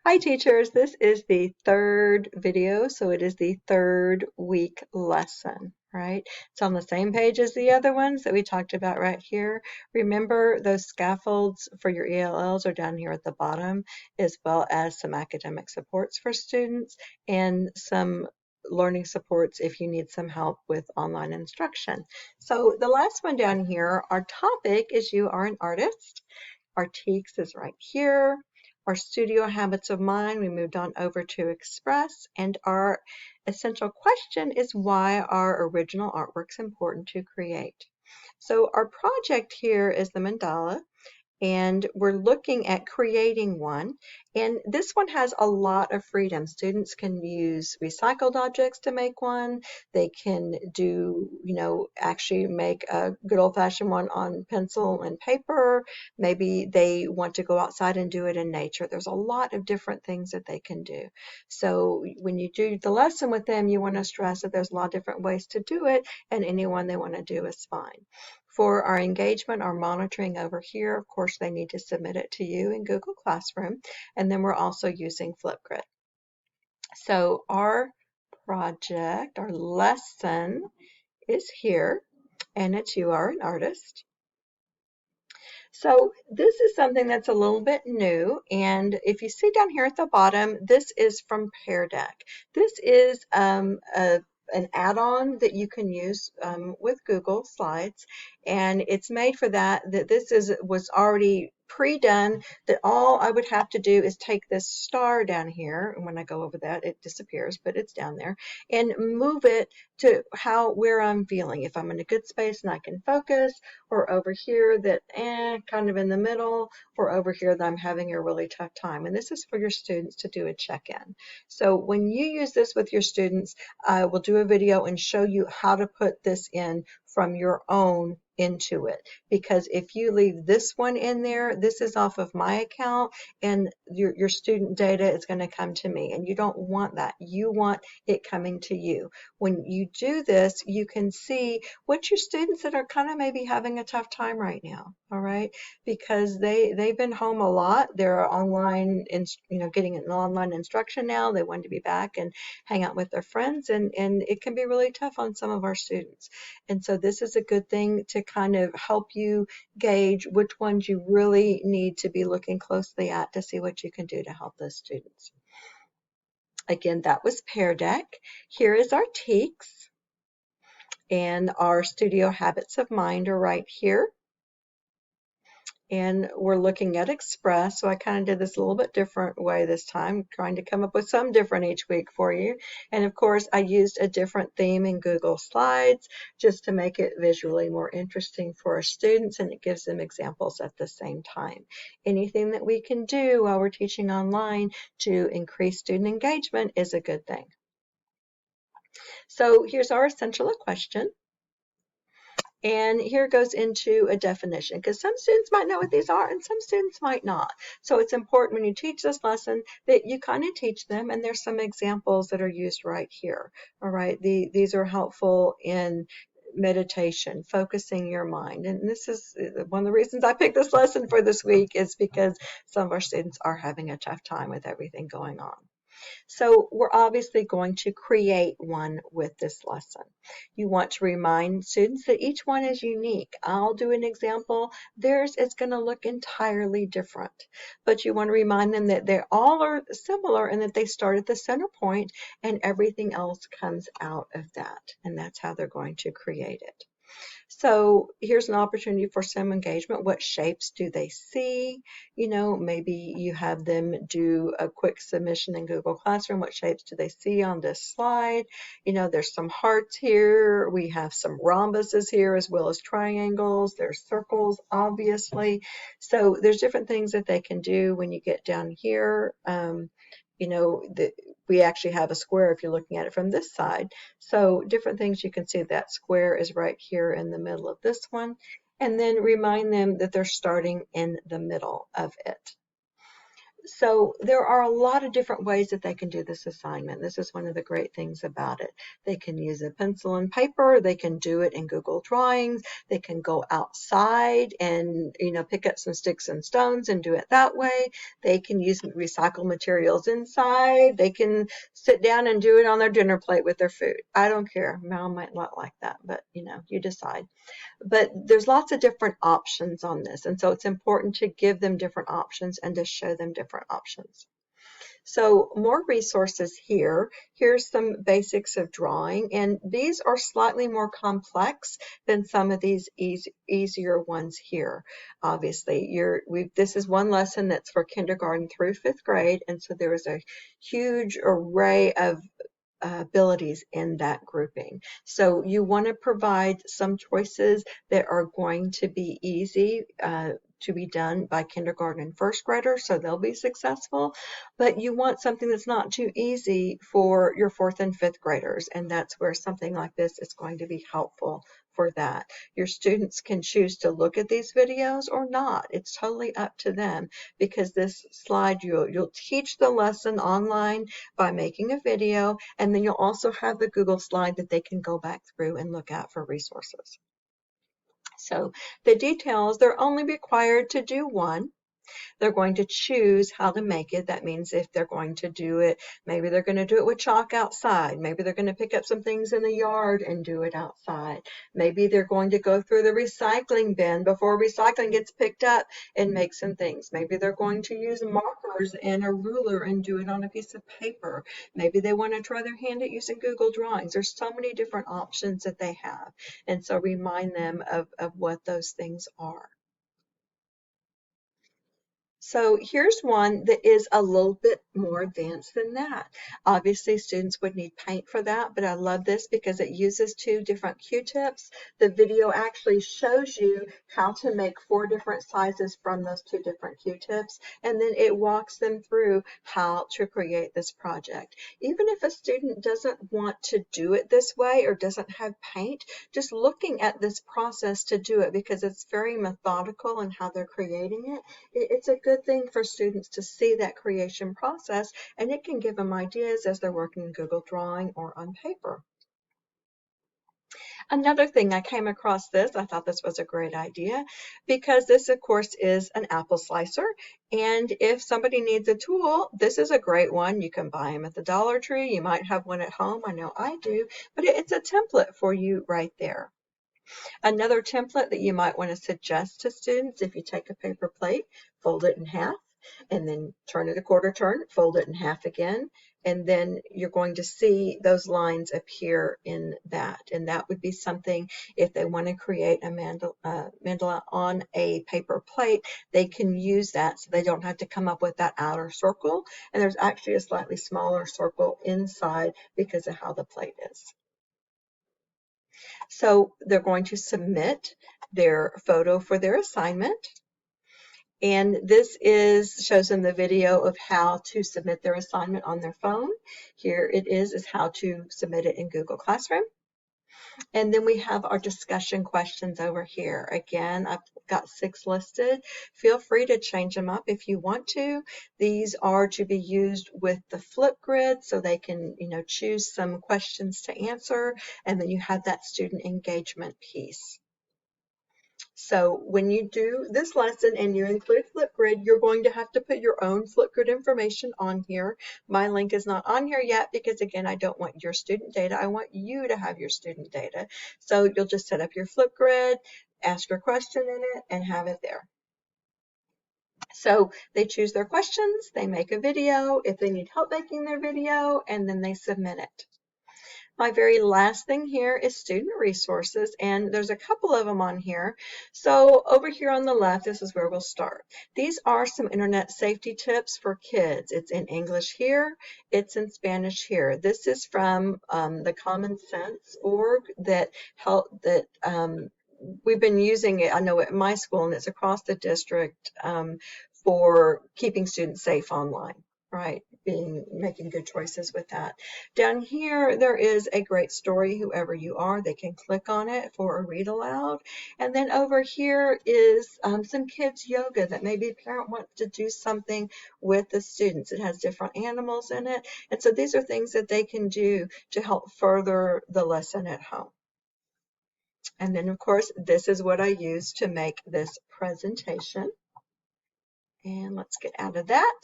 Hi teachers, this is the third video, so it is the third week lesson, right? It's on the same page as the other ones that we talked about right here. Remember those scaffolds for your ELLs are down here at the bottom, as well as some academic supports for students and some learning supports if you need some help with online instruction. So the last one down here, our topic is you are an artist. Our TEKS is right here. Our studio habits of mind, we moved on over to express, and our essential question is why are original artworks important to create? So our project here is the mandala, and we're looking at creating one. And this one has a lot of freedom. Students can use recycled objects to make one. They can do, actually make a good old-fashioned one on pencil and paper. Maybe they want to go outside and do it in nature. There's a lot of different things that they can do. So when you do the lesson with them, you want to stress that there's a lot of different ways to do it, and any one they want to do is fine. For our engagement, our monitoring over here, of course, they need to submit it to you in Google Classroom, and then we're also using Flipgrid. So our project, our lesson is here, and it's You Are an Artist. So this is something that's a little bit new, and if you see down here at the bottom, this is from Pear Deck. This is an add-on that you can use with Google Slides, and it's made for that. This was already pre-done, that all I would have to do is take this star down here, and when I go over that it disappears, but it's down there, and move it to where I'm feeling. If I'm in a good space and I can focus, or over here that kind of in the middle, or over here that I'm having a really tough time. And this is for your students to do a check-in. So when you use this with your students, I will do a video and show you how to put this in from your own into it, because if you leave this one in there, this is off of my account, and your student data is going to come to me, and you don't want that. You want it coming to you. When you do this, you can see what your students that are kind of maybe having a tough time right now, all right, because they've been home a lot. They're online, getting an online instruction now. They want to be back and hang out with their friends, and it can be really tough on some of our students. And so this is a good thing to kind of help you gauge which ones you really need to be looking closely at to see what you can do to help those students. Again, that was Pear Deck. Here is our TEKS, and our studio habits of mind are right here. And we're looking at Express, so I kind of did this a little bit different way this time, trying to come up with some different each week for you. And of course, I used a different theme in Google Slides just to make it visually more interesting for our students, and it gives them examples at the same time. Anything that we can do while we're teaching online to increase student engagement is a good thing. So here's our essential question. And here goes into a definition, because some students might know what these are and some students might not. So it's important when you teach this lesson that you kind of teach them, and there's some examples that are used right here. All right, these are helpful in meditation, focusing your mind. And this is one of the reasons I picked this lesson for this week, is because some of our students are having a tough time with everything going on. So we're obviously going to create one with this lesson. You want to remind students that each one is unique. I'll do an example. Theirs is going to look entirely different. But you want to remind them that they all are similar, and that they start at the center point and everything else comes out of that. And that's how they're going to create it. So here's an opportunity for some engagement. What shapes do they see? Maybe you have them do a quick submission in Google Classroom. What shapes do they see on this slide? There's some hearts here. We have some rhombuses here, as well as triangles. There's circles, obviously. So there's different things that they can do when you get down here. We actually have a square if you're looking at it from this side. So different things you can see. That square is right here in the middle of this one. And then remind them that they're starting in the middle of it. So there are a lot of different ways that they can do this assignment. This is one of the great things about it. They can use a pencil and paper. They can do it in Google Drawings. They can go outside and, pick up some sticks and stones and do it that way. They can use recycled materials inside. They can sit down and do it on their dinner plate with their food. I don't care. Mom might not like that, but you decide. But there's lots of different options on this, and so it's important to give them different options and to show them different options. So more resources here. Here's some basics of drawing, and these are slightly more complex than some of these easier ones here. Obviously, this is one lesson that's for kindergarten through 5th grade, and so there is a huge array of abilities in that grouping. So you want to provide some choices that are going to be easy to be done by kindergarten and 1st graders, so they'll be successful. But you want something that's not too easy for your 4th and 5th graders, and that's where something like this is going to be helpful for that. Your students can choose to look at these videos or not. It's totally up to them, because this slide, you'll teach the lesson online by making a video, and then you'll also have the Google slide that they can go back through and look at for resources. So the details, they're only required to do one. They're going to choose how to make it. That means if they're going to do it, maybe they're going to do it with chalk outside. Maybe they're going to pick up some things in the yard and do it outside. Maybe they're going to go through the recycling bin before recycling gets picked up and make some things. Maybe they're going to use markers and a ruler and do it on a piece of paper. Maybe they want to try their hand at using Google Drawings. There's so many different options that they have. And so remind them of what those things are. So here's one that is a little bit more advanced than that. Obviously, students would need paint for that, but I love this because it uses 2 different Q-tips. The video actually shows you how to make 4 different sizes from those 2 different Q-tips, and then it walks them through how to create this project. Even if a student doesn't want to do it this way or doesn't have paint, just looking at this process to do it, because it's very methodical in how they're creating it, it's a good thing for students to see that creation process, and it can give them ideas as they're working in Google Drawing or on paper. Another thing, I came across this, I thought this was a great idea, because this of course is an apple slicer, and if somebody needs a tool, this is a great one. You can buy them at the Dollar Tree. You might have one at home. I know I do, but it's a template for you right there. Another template that you might want to suggest to students, if you take a paper plate, fold it in half, and then turn it a quarter turn, fold it in half again, and then you're going to see those lines appear in that. And that would be something, if they want to create a mandala on a paper plate, they can use that so they don't have to come up with that outer circle. And there's actually a slightly smaller circle inside because of how the plate is. So they're going to submit their photo for their assignment. And this shows them the video of how to submit their assignment on their phone. Here it is how to submit it in Google Classroom. And then we have our discussion questions over here. Again, I've got 6 listed. Feel free to change them up if you want to. These are to be used with the Flipgrid, so they can, choose some questions to answer, and then you have that student engagement piece. So when you do this lesson and you include Flipgrid, you're going to have to put your own Flipgrid information on here. My link is not on here yet because, again, I don't want your student data. I want you to have your student data. So you'll just set up your Flipgrid, ask your question in it, and have it there. So they choose their questions, they make a video, if they need help making their video, and then they submit it. My very last thing here is student resources, and there's a couple of them on here. So over here on the left, this is where we'll start. These are some internet safety tips for kids. It's in English here, it's in Spanish here. This is from the Common Sense org that we've been using it, I know at my school, and it's across the district for keeping students safe online. Right. making good choices with that. Down here, there is a great story, whoever you are, they can click on it for a read aloud. And then over here is some kids yoga that maybe a parent wants to do something with the students. It has different animals in it. And so these are things that they can do to help further the lesson at home. And then of course, this is what I use to make this presentation. And let's get out of that.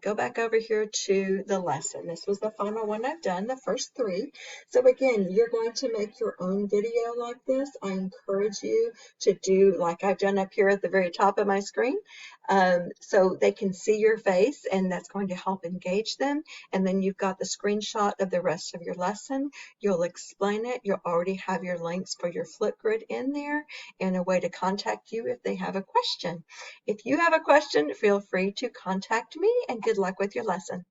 Go back over here to the lesson. This was the final one I've done, the first 3. So again, you're going to make your own video like this. I encourage you to do like I've done up here at the very top of my screen, so they can see your face, and that's going to help engage them. And then you've got the screenshot of the rest of your lesson. You'll explain it. You'll already have your links for your Flipgrid in there and a way to contact you if they have a question. If you have a question, feel free to contact me, and good luck with your lesson.